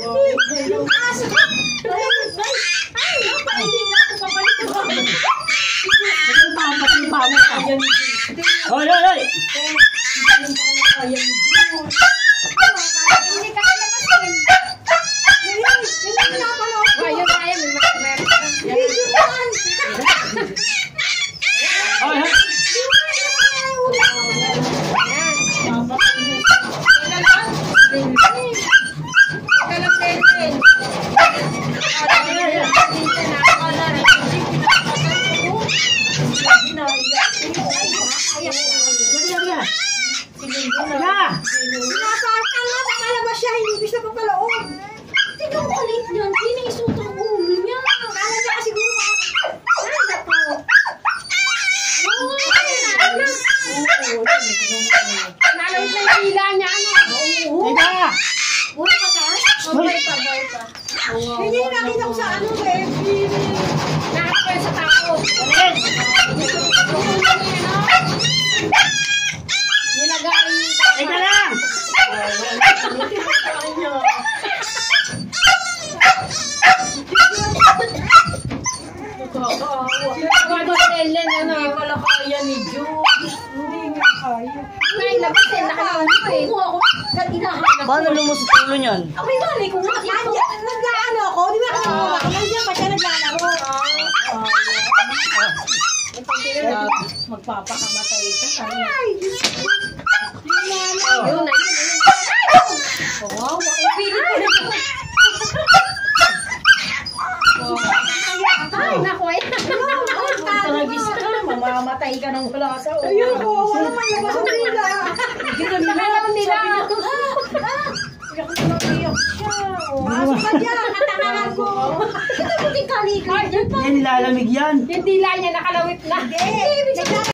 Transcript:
Yung aso. Ay, hindi na ako papalit. Hoy, hoy, hoy! Hindi ka nalapasin. Ayun, kaya. Hoy, hoy! Tingnan mo ulit yun. Sinisot ang ulo niya. Kala niya siguro. Nalawit na yung hila niya. Teka! Buhay pa ka? Buhay pa. Hindi nakita ko sa ano eh. Nakita ko sa tao. Nilagarin yung tao. Teka lang! Hindi pala kaya ni Diyos. Hindi nga kaya. Ngayon, labasin. Nakalawan ko eh. Paano lumusot ulo niyan? Abay, mali ko nga. Nag-ano ako. Di ba ako? Nandiyan pa siya naglalaro. Magpapakamatay ka. Ay, Diyos ko. Yun na. Wow, pilit ko na. Ay, naku eh. Talagis ka, mamamatay ka ng wala sa ulo. Ayun ko, wala mang labas ang nila. Nakalaw nila. Iyak ko lang iyak siya. Aso ka dyan, katangahan ko. Ito buting kalikay. Yan, nilalamig yan. Yung dila niya nakalawit na. Hindi.